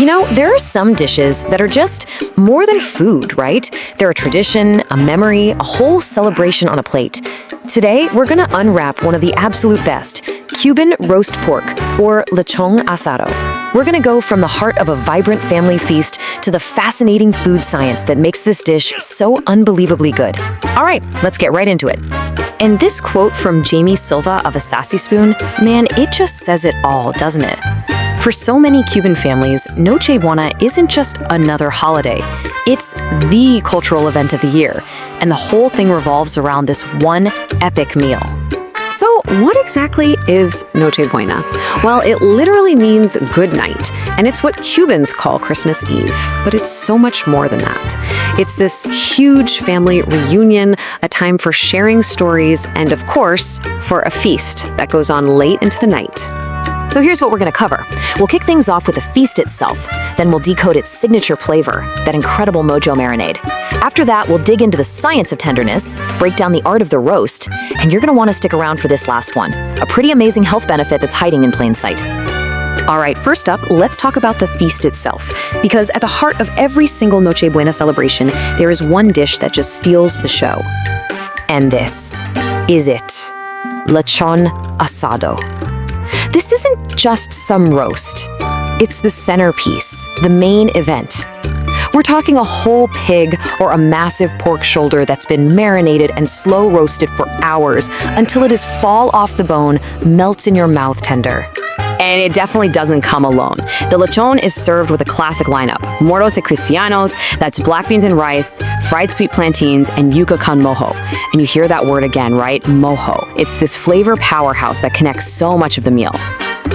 There are some dishes that are just more than food, right? They're a tradition, a memory, a whole celebration on a plate. Today, we're gonna unwrap one of the absolute best, Cuban roast pork, or Lechón Asado. We're gonna go from the heart of a vibrant family feast to the fascinating food science that makes this dish so unbelievably good. All right, let's get right into it. And this quote from Jamie Silva of A Sassy Spoon, man, it just says it all, doesn't it? For so many Cuban families, Noche Buena isn't just another holiday. It's the cultural event of the year, and the whole thing revolves around this one epic meal. So what exactly is Noche Buena? Well, it literally means good night, and it's what Cubans call Christmas Eve, but it's so much more than that. It's this huge family reunion, a time for sharing stories, and of course, for a feast that goes on late into the night. So here's what we're gonna cover. We'll kick things off with the feast itself, then we'll decode its signature flavor, that incredible mojo marinade. After that, we'll dig into the science of tenderness, break down the art of the roast, and you're gonna wanna stick around for this last one, a pretty amazing health benefit that's hiding in plain sight. All right, first up, let's talk about the feast itself, because at the heart of every single Noche Buena celebration, there is one dish that just steals the show. And this is it, Lechón Asado. This isn't just some roast. It's the centerpiece, the main event. We're talking a whole pig or a massive pork shoulder that's been marinated and slow roasted for hours until it is fall off the bone, melts in your mouth tender. And it definitely doesn't come alone. The lechon is served with a classic lineup: moros y cristianos, that's black beans and rice, fried sweet plantains, and yuca con mojo. And you hear that word again, right? Mojo. It's this flavor powerhouse that connects so much of the meal.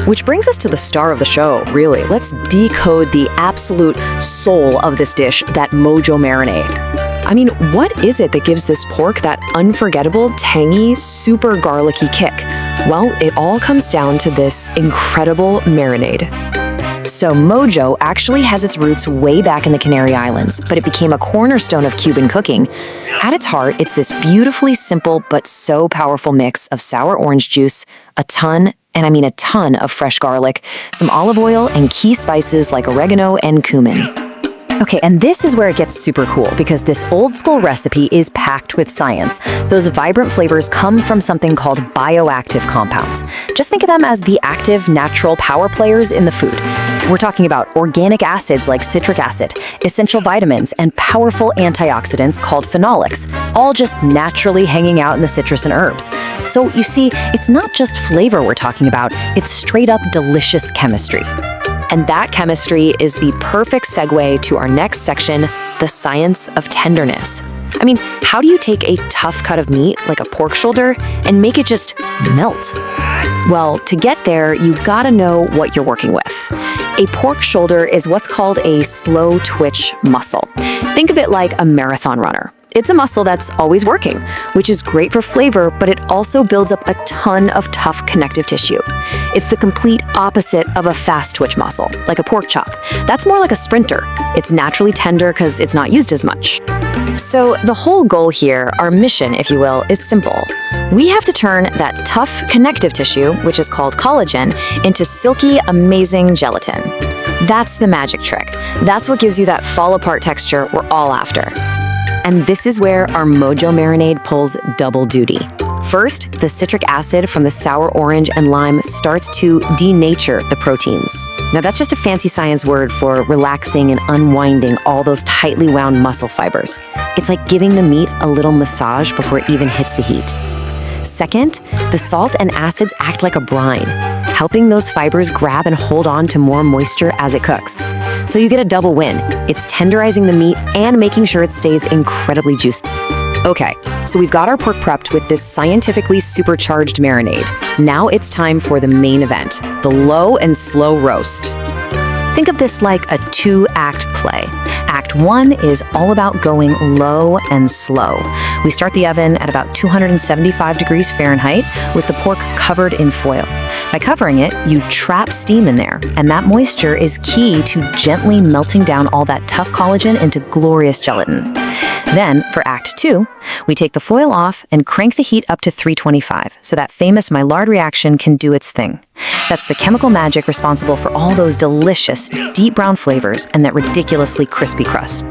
Which brings us to the star of the show, really. Let's decode the absolute soul of this dish, that mojo marinade. I mean, what is it that gives this pork that unforgettable, tangy, super garlicky kick? Well, it all comes down to this incredible marinade. So mojo actually has its roots way back in the Canary Islands, but it became a cornerstone of Cuban cooking. At its heart, it's this beautifully simple but so powerful mix of sour orange juice, a ton of fresh garlic, some olive oil, and key spices like oregano and cumin. Okay, and this is where it gets super cool, because this old school recipe is packed with science. Those vibrant flavors come from something called bioactive compounds. Just think of them as the active, natural power players in the food. We're talking about organic acids like citric acid, essential vitamins, and powerful antioxidants called phenolics, all just naturally hanging out in the citrus and herbs. So you see, it's not just flavor we're talking about, it's straight up delicious chemistry. And that chemistry is the perfect segue to our next section, the science of tenderness. I mean, how do you take a tough cut of meat, like a pork shoulder, and make it just melt? Well, to get there, you gotta know what you're working with. A pork shoulder is what's called a slow twitch muscle. Think of it like a marathon runner. It's a muscle that's always working, which is great for flavor, but it also builds up a ton of tough connective tissue. It's the complete opposite of a fast twitch muscle, like a pork chop. That's more like a sprinter. It's naturally tender because it's not used as much. So the whole goal here, our mission, if you will, is simple. We have to turn that tough connective tissue, which is called collagen, into silky, amazing gelatin. That's the magic trick. That's what gives you that fall-apart texture we're all after. And this is where our mojo marinade pulls double duty. First, the citric acid from the sour orange and lime starts to denature the proteins. Now that's just a fancy science word for relaxing and unwinding all those tightly wound muscle fibers. It's like giving the meat a little massage before it even hits the heat. Second, the salt and acids act like a brine, helping those fibers grab and hold on to more moisture as it cooks. So you get a double win. It's tenderizing the meat and making sure it stays incredibly juicy. Okay, so we've got our pork prepped with this scientifically supercharged marinade. Now it's time for the main event, the low and slow roast. Think of this like a two-act play. Act 1 is all about going low and slow. We start the oven at about 275 degrees Fahrenheit with the pork covered in foil. By covering it, you trap steam in there, and that moisture is key to gently melting down all that tough collagen into glorious gelatin. Then, for Act 2, we take the foil off and crank the heat up to 325 so that famous Maillard reaction can do its thing. That's the chemical magic responsible for all those delicious, deep brown flavors and that ridiculously crispy crust.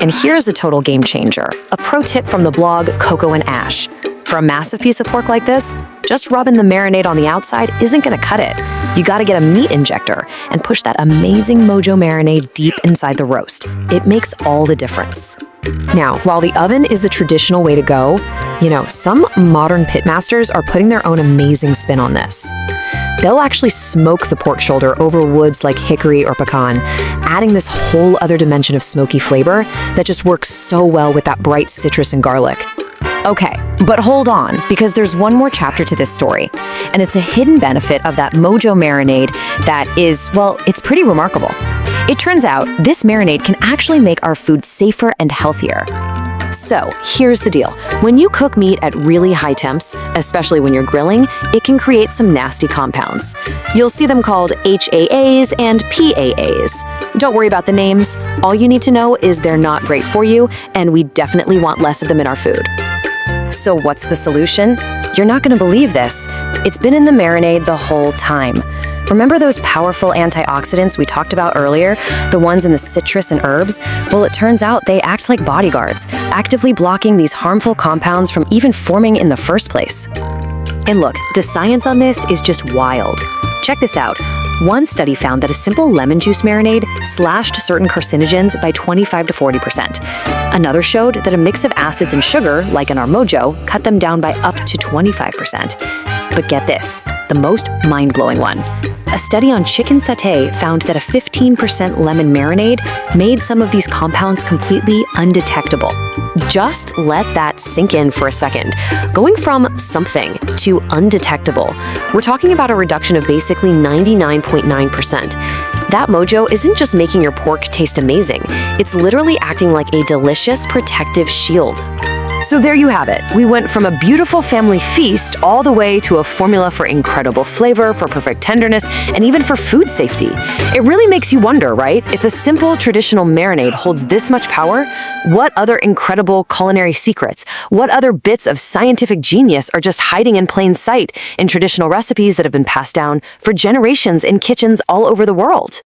And here's a total game changer, a pro tip from the blog Coco and Ash. For a massive piece of pork like this, just rubbing the marinade on the outside isn't gonna cut it. You gotta get a meat injector and push that amazing Mojo marinade deep inside the roast. It makes all the difference. Now, while the oven is the traditional way to go, some modern pitmasters are putting their own amazing spin on this. They'll actually smoke the pork shoulder over woods like hickory or pecan, adding this whole other dimension of smoky flavor that just works so well with that bright citrus and garlic. Okay, but hold on, because there's one more chapter to this story, and it's a hidden benefit of that Mojo marinade that is, well, it's pretty remarkable. It turns out this marinade can actually make our food safer and healthier. So, here's the deal. When you cook meat at really high temps, especially when you're grilling, it can create some nasty compounds. You'll see them called HAAs and PAAs. Don't worry about the names. All you need to know is they're not great for you, and we definitely want less of them in our food. So what's the solution? You're not going to believe this. It's been in the marinade the whole time. Remember those powerful antioxidants we talked about earlier, the ones in the citrus and herbs? Well, it turns out they act like bodyguards, actively blocking these harmful compounds from even forming in the first place. And look, the science on this is just wild. Check this out. One study found that a simple lemon juice marinade slashed certain carcinogens by 25 to 40%. Another showed that a mix of acids and sugar, like in our Mojo, cut them down by up to 25%. But get this, the most mind-blowing one. A study on chicken satay found that a 15% lemon marinade made some of these compounds completely undetectable. Just let that sink in for a second. Going from something to undetectable, we're talking about a reduction of basically 99.9%. That Mojo isn't just making your pork taste amazing, it's literally acting like a delicious protective shield. So there you have it. We went from a beautiful family feast all the way to a formula for incredible flavor, for perfect tenderness, and even for food safety. It really makes you wonder, right? If the simple traditional marinade holds this much power, what other incredible culinary secrets, what other bits of scientific genius are just hiding in plain sight in traditional recipes that have been passed down for generations in kitchens all over the world?